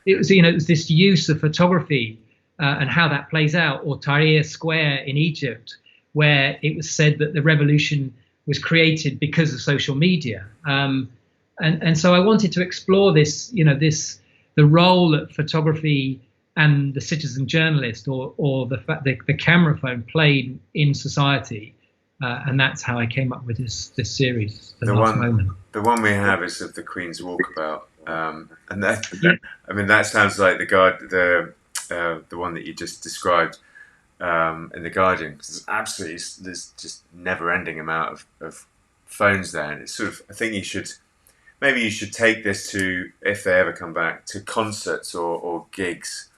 it was this use of photography and how that plays out. Or Tahrir Square in Egypt, where it was said that the revolution was created because of social media. And so I wanted to explore this, the role that photography and the citizen journalist or the camera phone played in society. And that's how I came up with this series, The Last Moment. The one we have is of the Queen's Walkabout, and that sounds like the one that you just described in the Guardian. Because there's just never-ending amount of phones there, and it's sort of, I think you should take this to, if they ever come back, to concerts or gigs.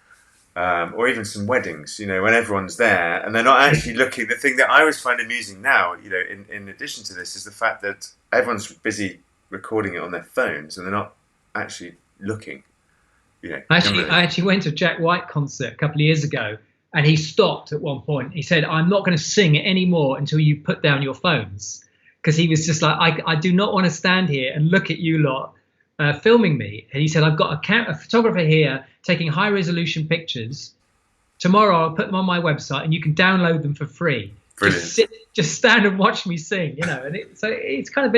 Or even some weddings, when everyone's there and they're not actually looking. The thing that I always find amusing now, in addition to this, is the fact that everyone's busy recording it on their phones and they're not actually looking. I actually went to a Jack White concert a couple of years ago, and he stopped at one point. He said, "I'm not going to sing anymore until you put down your phones," because he was just like, I do not want to stand here and look at you lot filming me. And he said, "I've got a photographer here taking high resolution pictures. Tomorrow I'll put them on my website and you can download them for free. Brilliant. Just stand and watch me sing." And it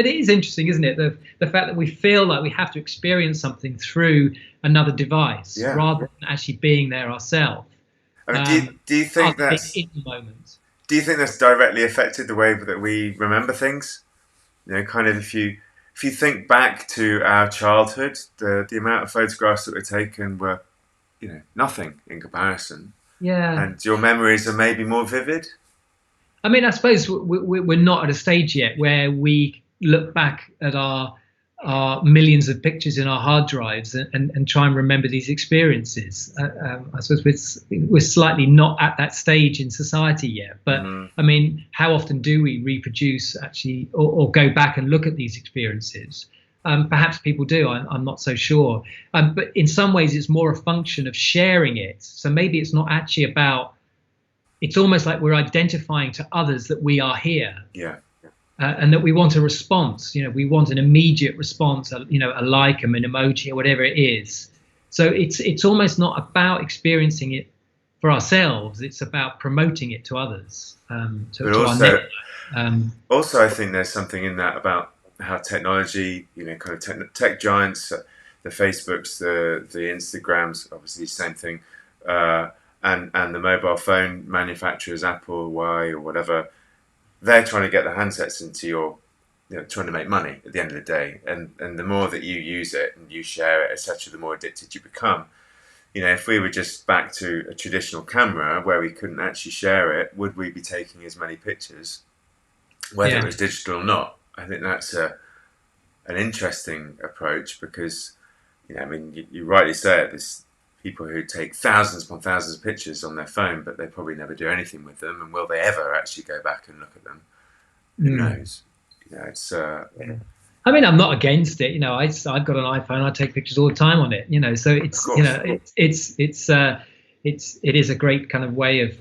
is interesting, isn't it? The fact that we feel like we have to experience something through another device rather than actually being there ourselves. Do you think that's in the moment? Do you think that's directly affected the way that we remember things? Kind of if you think back to our childhood, the amount of photographs that were taken were, nothing in comparison. Yeah. And your memories are maybe more vivid? I mean, I suppose we're not at a stage yet where we look back at our millions of pictures in our hard drives and try and remember these experiences. I suppose we're slightly not at that stage in society yet. But I mean, how often do we reproduce actually or go back and look at these experiences? Perhaps people do. I'm not so sure. But in some ways, it's more a function of sharing it. So maybe it's not actually about. It's almost like we're identifying to others that we are here. Yeah. And that we want a response. We want an immediate response. A like, an emoji, or whatever it is. So it's almost not about experiencing it for ourselves. It's about promoting it to others. Also, I think there's something in that about how technology, kind of tech giants, the Facebooks, the Instagrams, obviously same thing, and the mobile phone manufacturers, Apple, Huawei, or whatever, they're trying to get the handsets into your, trying to make money at the end of the day. And the more that you use it and you share it, etc., the more addicted you become. If we were just back to a traditional camera where we couldn't actually share it, would we be taking as many pictures, whether it was digital or not? I think that's an interesting approach because, you rightly say it, there's people who take thousands upon thousands of pictures on their phone, but they probably never do anything with them. And will they ever actually go back and look at them? Who knows? It's. I mean, I'm not against it. I've got an iPhone. I take pictures all the time on it. So it is a great kind of way of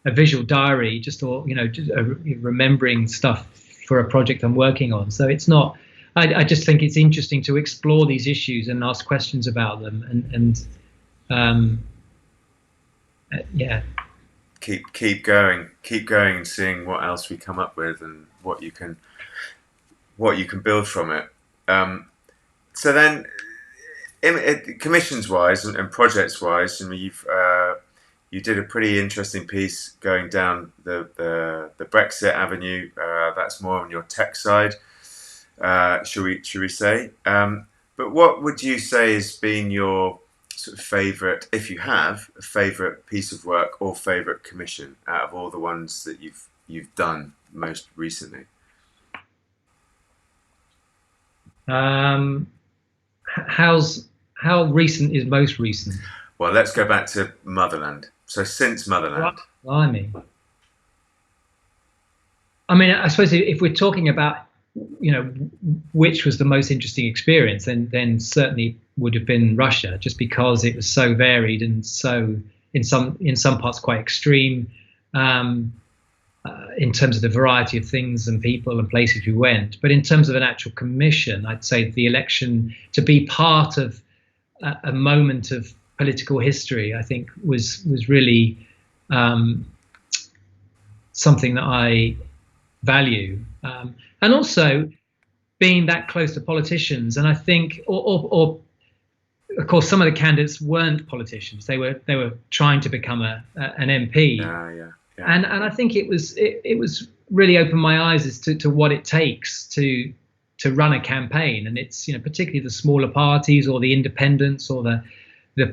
a visual diary, just remembering stuff for a project I'm working on. So it's not. I just think it's interesting to explore these issues and ask questions about them, and keep going and seeing what else we come up with and what you can build from it. So then, commissions wise and projects wise, you did a pretty interesting piece going down the Brexit avenue. That's more on your tech side, should we say? But what would you say has been your sort of favourite, if you have a favourite piece of work or favourite commission out of all the ones that you've done most recently? How recent is most recent? Well, let's go back to Motherland. So since Motherland. Blimey. I mean, I suppose if we're talking about, which was the most interesting experience, then certainly would have been Russia, just because it was so varied and so in some parts quite extreme, in terms of the variety of things and people and places we went. But in terms of an actual commission, I'd say the election, to be part of a moment of political history, I think was really something that I value, and also being that close to politicians. And I think, or of course, some of the candidates weren't politicians; they were trying to become an MP. And I think it was really opened my eyes as to what it takes to run a campaign. And it's particularly the smaller parties or the independents or the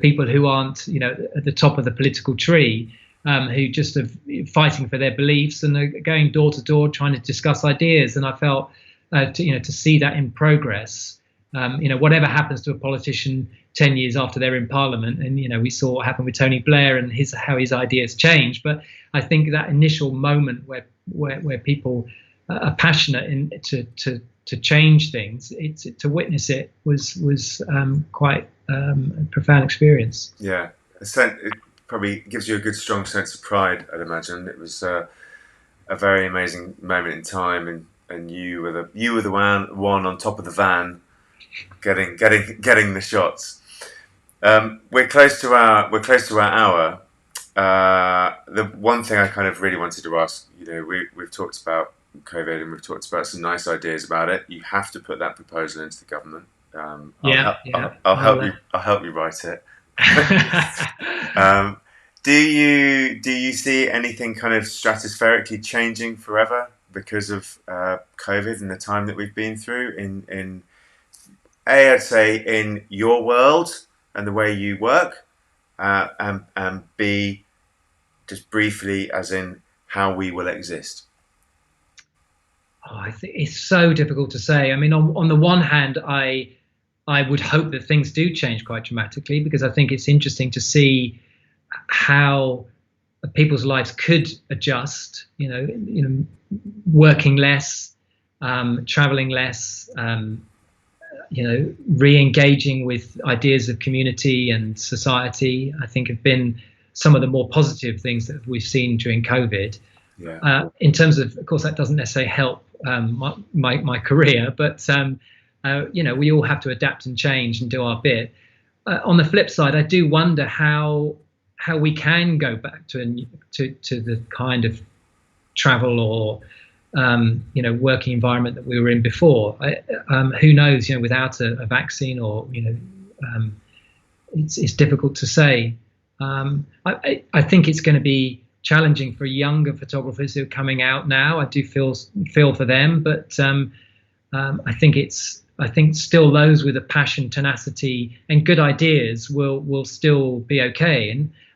people who aren't at the top of the political tree, who just are fighting for their beliefs and are going door to door trying to discuss ideas. And I felt to see that in progress. Whatever happens to a politician 10 years after they're in Parliament, and we saw what happened with Tony Blair and how his ideas changed. But I think that initial moment where people are passionate to change things, to witness it was quite a profound experience. Yeah, it probably gives you a good strong sense of pride, I'd imagine. It was a very amazing moment in time, and you were the one on top of the van, getting the shots. We're close to our hour. The one thing I kind of really wanted to ask, we've talked about COVID and we've talked about some nice ideas about it. You have to put that proposal into the government. I'll help you write it. Do you see anything kind of stratospherically changing forever because of COVID and the time that we've been through in I'd say in your world and the way you work, and B, just briefly, as in how we will exist? I think it's so difficult to say. I mean, on the one hand, I would hope that things do change quite dramatically, because I think it's interesting to see how people's lives could adjust. Working less, traveling less, re-engaging with ideas of community and society, I think have been some of the more positive things that we've seen during COVID. Yeah. In terms of course, that doesn't necessarily help my career, but we all have to adapt and change and do our bit. On the flip side, I do wonder how we can go back to the kind of travel or working environment that we were in before. Who knows? Without a vaccine, or it's difficult to say. I think it's going to be challenging for younger photographers who are coming out now. I do feel for them, but I think still those with a passion, tenacity, and good ideas will still be okay.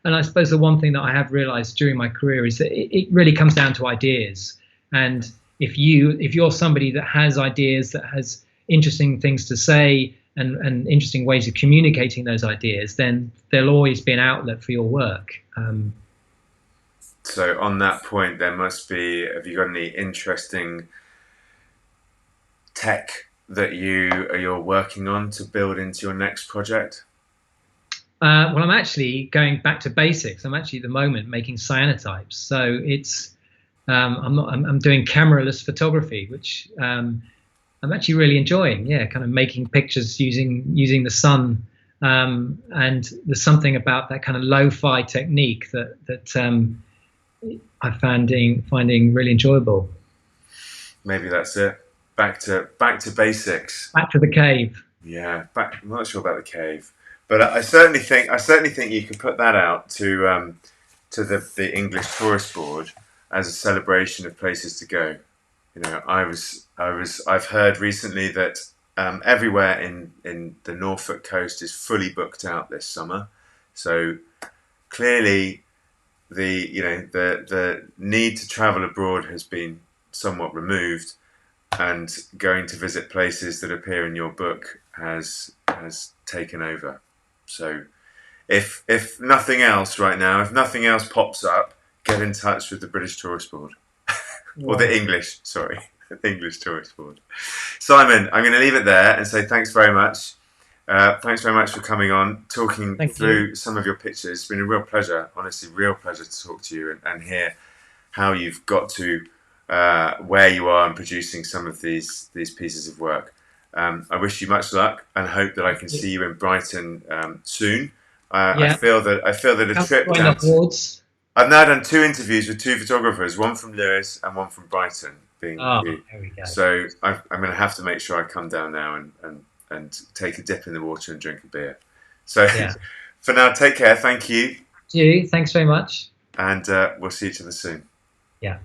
And I suppose the one thing that I have realised during my career is that it really comes down to ideas. And if you're somebody that has ideas, that has interesting things to say, and interesting ways of communicating those ideas, then there'll always be an outlet for your work. So on that point, there must be, have you got any interesting tech that you're working on to build into your next project? Well, I'm actually going back to basics. I'm actually at the moment making cyanotypes. So it's I'm doing cameraless photography, which I'm actually really enjoying. Yeah, kind of making pictures using the sun. And there's something about that kind of lo-fi technique that I'm finding really enjoyable. Maybe that's it. Back to basics. Back to the cave. Yeah, I'm not sure about the cave, but I certainly think you could put that out to the English Tourist Board as a celebration of places to go. I've heard recently that everywhere in the Norfolk coast is fully booked out this summer, so clearly the need to travel abroad has been somewhat removed, and going to visit places that appear in your book has taken over. So if nothing else right now, if nothing else pops up, get in touch with the British Tourist Board. Or the English Tourist Board. Simon, I'm going to leave it there and say thanks very much. Thanks very much for coming on, talking through some of your pictures. It's been a real pleasure, honestly, real pleasure to talk to you and hear how you've got to where you are in producing some of these pieces of work. I wish you much luck and hope that I can see you in Brighton soon. I feel that a trip down. I've now done 2 interviews with 2 photographers, one from Lewis and one from Brighton. Being you. There we go. So I'm going to have to make sure I come down now and take a dip in the water and drink a beer. So for now, take care. Thank you. Thanks very much. And we'll see each other soon. Yeah.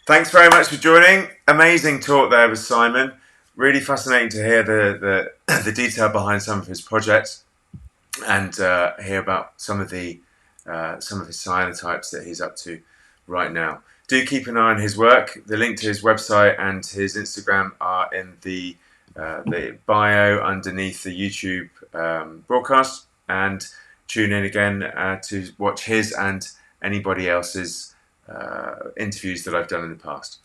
Thanks very much for joining. Amazing talk there with Simon. Really fascinating to hear the detail behind some of his projects and hear about some of his cyanotypes that he's up to right now. Do keep an eye on his work. The link to his website and his Instagram are in the bio underneath the YouTube broadcast, and tune in again to watch his and anybody else's interviews that I've done in the past.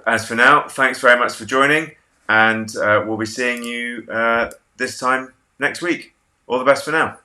As for now, thanks very much for joining, and we'll be seeing you this time next week. All the best for now.